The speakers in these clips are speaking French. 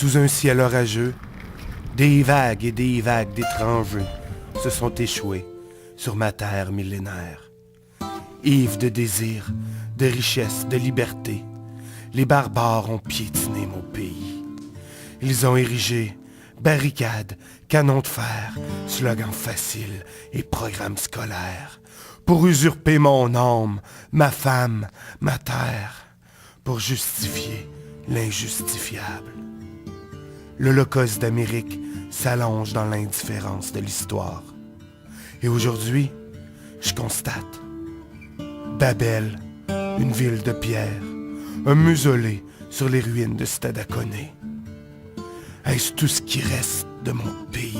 Sous un ciel orageux, des vagues et des vagues d'étrangers se sont échouées sur ma terre millénaire. Ivres de désir, de richesse, de liberté, les barbares ont piétiné mon pays. Ils ont érigé barricades, canons de fer, slogans faciles et programmes scolaires pour usurper mon âme, ma femme, ma terre, pour justifier l'injustifiable. L'Holocauste d'Amérique s'allonge dans l'indifférence de l'histoire. Et aujourd'hui, je constate Babel, une ville de pierre, un mausolée sur les ruines de Stadaconé. Est-ce tout ce qui reste de mon pays?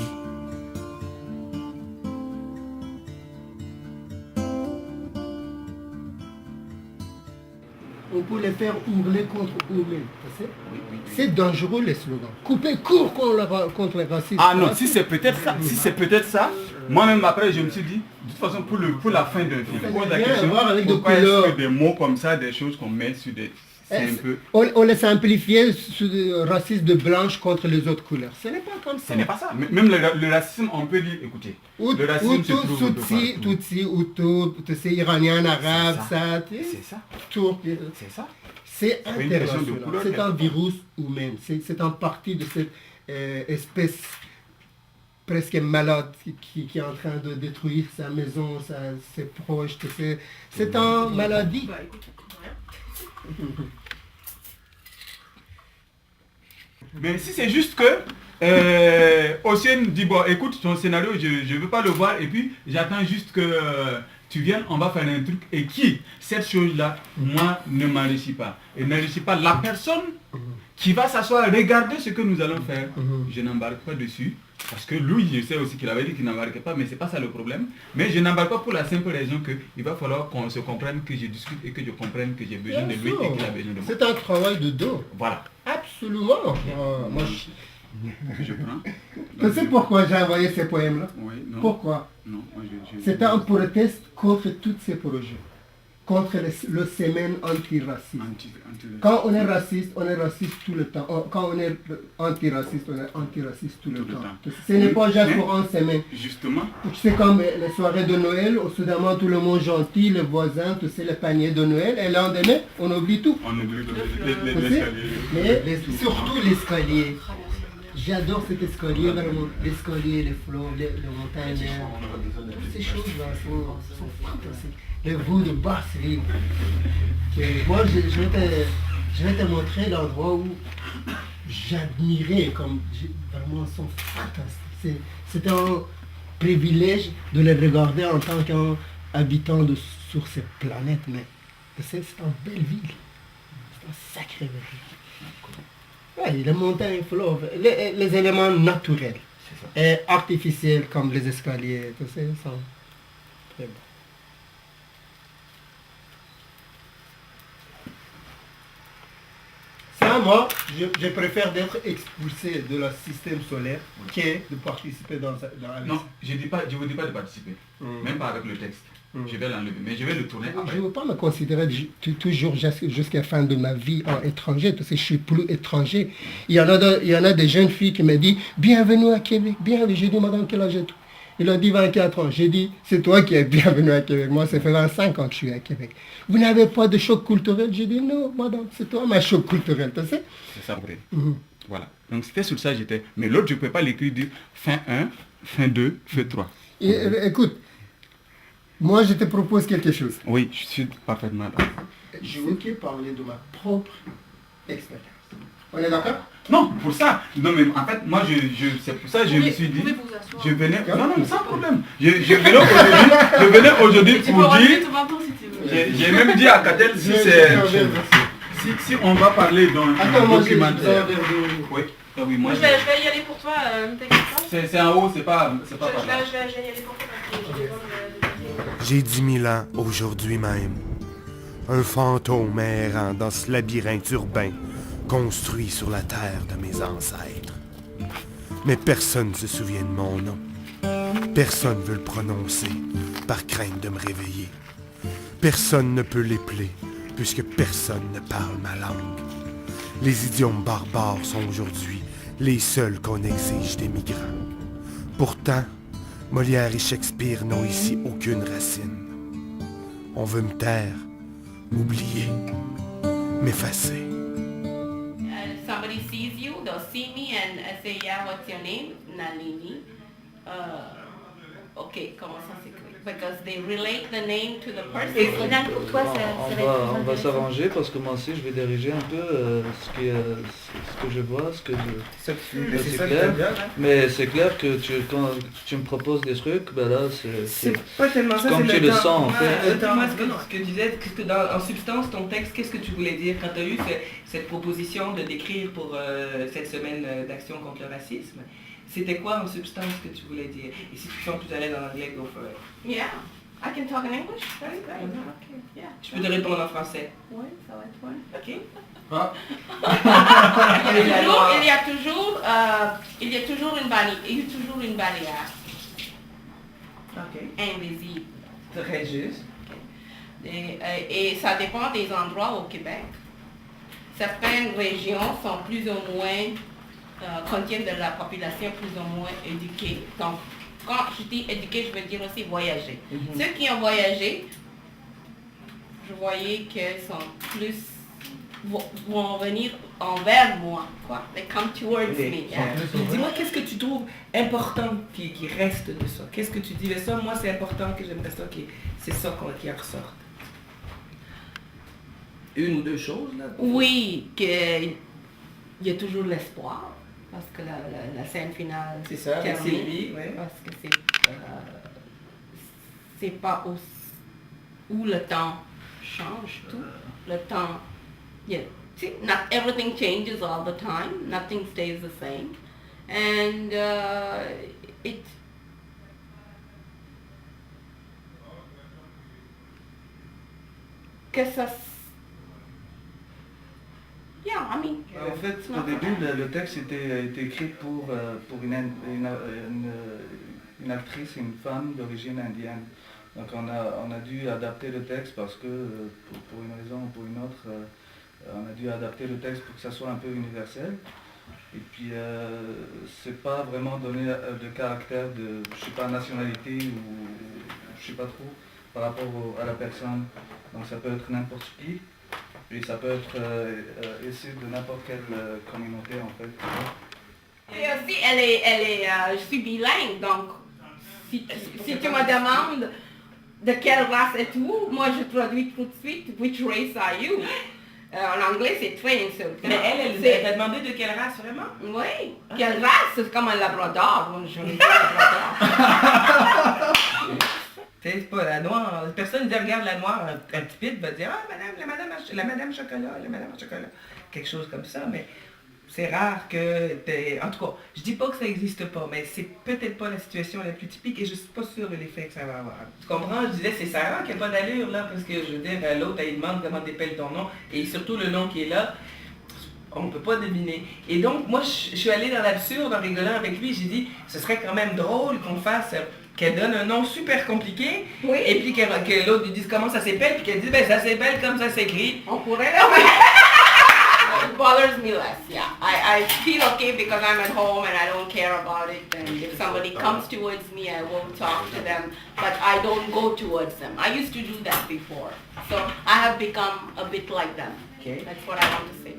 On peut les faire hurler contre eux-mêmes. C'est dangereux les slogans. Couper court contre les racistes. Ah non, si c'est peut-être ça, moi-même après je me suis dit, de toute façon pour la fin d'un film, pour la question, pourquoi est-ce que des mots comme ça, des choses qu'on met sur des... On les simplifiait sur le racisme de blanche contre les autres couleurs. Ce n'est pas comme ça. Ce n'est pas ça. Même le racisme, on peut dire, écoutez, le racisme se trouve Tutsi, Hutu, c'est iranien, arabe, ça. C'est ça. C'est ça. C'est international. C'est un virus humain. C'est en partie de cette espèce presque malade qui est en train de détruire sa maison, ses proches. C'est une maladie. Mais si c'est juste que Océane dit bon écoute ton scénario je veux pas le voir et puis j'attends juste que tu viennes, on va faire un truc et cette chose là moi ne m'enrichit pas et n'enrichit pas la personne qui va s'asseoir regarder ce que nous allons faire. Je n'embarque pas dessus parce que lui je sais aussi qu'il avait dit qu'il n'embarquait pas mais c'est pas ça le problème, mais je n'embarque pas pour la simple raison que il va falloir qu'on se comprenne, que je discute et que je comprenne que j'ai besoin de lui et qu'il a besoin de moi. C'est un travail de dos. Voilà. Absolument. Moi, je prends. Tu sais pourquoi j'ai envoyé ces poèmes-là? Oui, non. Pourquoi? Non, c'était un proteste contre tous ces projets. Contre le semaine antiraciste. Quand on est raciste tout le temps. Quand on est antiraciste, on est antiraciste tout le temps. Ce n'est pas juste pour une semaine. Justement. C'est comme les soirées de Noël, soudainement tout le monde gentil, les voisins, tu sais, les paniers de Noël, et le lendemain, on oublie tout. On oublie l'escalier. Mais surtout l'escalier. J'adore cet escalier, vraiment. L'escalier, les fleurs, les montagnes. Toutes ces choses-là sont fantastiques. Les rues de Basse-Ville. Moi, je vais te montrer l'endroit où j'admirais, comme vraiment, sont fantastiques. C'est un privilège de les regarder en tant qu'habitant sur cette planète, mais c'est une belle ville. C'est un sacré belle ville. Oui, les montagnes, fleuves, les éléments naturels et artificiels comme les escaliers, tout ça, sont très bons. Ça, moi, je préfère d'être expulsé de le système solaire que de participer dans la vie. Non, je ne vous dis pas de participer, même pas avec le texte. Je vais l'enlever, mais je vais le tourner après. Je ne veux pas me considérer toujours jusqu'à la fin de ma vie en étranger, parce que je suis plus étranger. Il y en a des jeunes filles qui me disent « Bienvenue à Québec, bienvenue ». J'ai dit « Madame, quel âge as-tu » Il a dit 24 ans. J'ai dit « C'est toi qui es bienvenue à Québec. Moi, ça fait 25 ans que je suis à Québec. Vous n'avez pas de choc culturel ?» J'ai dit « Non, madame, c'est toi ma choc culturel. » Tu sais. C'est ça, vrai. Voilà. Donc c'était sur ça j'étais. Mais l'autre, je ne peux pas l'écrire dire fin 1, fin 2, fin 3. Écoute. Moi, je te propose quelque chose. Oui, je suis parfaitement d'accord. Je veux parler de ma propre expérience. On est d'accord? Non, pour ça. Non, mais en fait, moi, c'est pour ça que je me suis dit... Je venais... Non, sans problème. Je venais aujourd'hui pour dire... J'ai même dit à Katel si c'est... Si on va parler dans un documentaire... Oui, moi, je vais y aller pour toi, ne t'inquiète pas. C'est en haut, c'est pas par là. Je vais y aller pour toi. J'ai 10 000 ans aujourd'hui même. Un fantôme errant dans ce labyrinthe urbain construit sur la terre de mes ancêtres. Mais personne ne se souvient de mon nom. Personne ne veut le prononcer par crainte de me réveiller. Personne ne peut l'épeler puisque personne ne parle ma langue. Les idiomes barbares sont aujourd'hui les seuls qu'on exige des migrants. Pourtant, Molière et Shakespeare n'ont ici aucune racine. On veut me taire, m'oublier, m'effacer. Somebody sees you, they'll see me and say, yeah, what's your name? Nalini. Ok, comment ça s'écrit? Because they relate the name to the person. Et Conan, pour toi, ça va être plus On va intéressant. s'arranger parce que moi aussi je vais diriger un peu ce que je vois, ce que je... C'est c'est ça que clair. t'aimes bien, hein? Mais c'est clair que quand tu me proposes des trucs, ben là c'est C'est pas tellement ça, comme c'est tu le sens en fait. Dis-moi ce que tu disais, en substance, ton texte, qu'est-ce que tu voulais dire quand tu as eu cette proposition de d'écrire pour cette semaine d'action contre le racisme? C'était quoi en substance que tu voulais dire? Et si tu te sens plus à l'aise en anglais, go for it. Yeah, I can talk in English. That's great. Mhm. Okay, yeah. Je peux te répondre en français. Oui, ça va être fun. Ok? Ah, Il y a toujours une barrière Ok. invisible. Très juste. Et ça dépend des endroits au Québec. Certaines régions sont plus ou moins, contiennent de la population plus ou moins éduquée. Donc, quand je dis éduquée, je veux dire aussi voyager. Mhm. Ceux qui ont voyagé, je voyais qu'ils sont plus, vont venir envers moi, quoi. They come towards Oui. me. Yeah. Puis dis-moi, qu'est-ce que tu trouves important qui reste de ça? Qu'est-ce que tu dis, mais ça, moi, c'est important, que j'aimerais ça, c'est ça qui en ressort. Une ou deux choses, là? Oui, qu'il y a toujours l'espoir, parce que la scène finale C'est ça, avec termine, Sylvie, ouais. parce que c'est pas où le temps change tout. Le temps, see, not everything changes all the time, nothing stays the same, and que ça yeah, I mean, En fait, au début, le texte était écrit pour une actrice, une femme d'origine indienne. Donc on a dû adapter le texte parce que, pour une raison ou pour une autre, on a dû adapter le texte pour que ça soit un peu universel. Et puis, c'est pas vraiment donné de caractère de, je sais pas, nationalité ou je sais pas trop, par rapport à la personne. Donc ça peut être n'importe qui. Et ça peut être issu de n'importe quelle communauté en fait. et aussi, je suis bilingue, donc si tu me demandes de quelle race es-tu, moi je traduis tout de suite, which race are you? En anglais, c'est très insultant. Mais elle t'a demandé de quelle race, vraiment? Oui, quelle race? C'est comme un labrador. Moi, je veux dire labrador. C'est pas la noire. Personne ne regarde la noire, un petit pit va dire, ah, la madame chocolat. Quelque chose comme ça, mais c'est rare que en tout cas, je dis pas que ça n'existe pas, mais c'est peut-être pas la situation la plus typique et je suis pas sûre de l'effet que ça va avoir. Tu comprends? Je disais, c'est Sarah qui n'a pas d'allure là, parce que je veux dire, l'autre, elle demande comment t'épelles ton nom, et surtout le nom qui est là, on ne peut pas deviner. Et donc, moi, je suis allée dans l'absurde en rigolant avec lui, j'ai dit, ce serait quand même drôle qu'on fasse, qu'elle donne un nom super compliqué, Oui. et puis que l'autre lui dise comment ça s'appelle, puis qu'elle dise, ben ça s'appelle comme ça s'écrit. On pourrait It bothers me less, yeah. I feel okay because I'm at home and I don't care about it. And if somebody comes towards me, I will talk to them, but I don't go towards them. I used to do that before. So I have become a bit like them. Okay. That's what I want to say.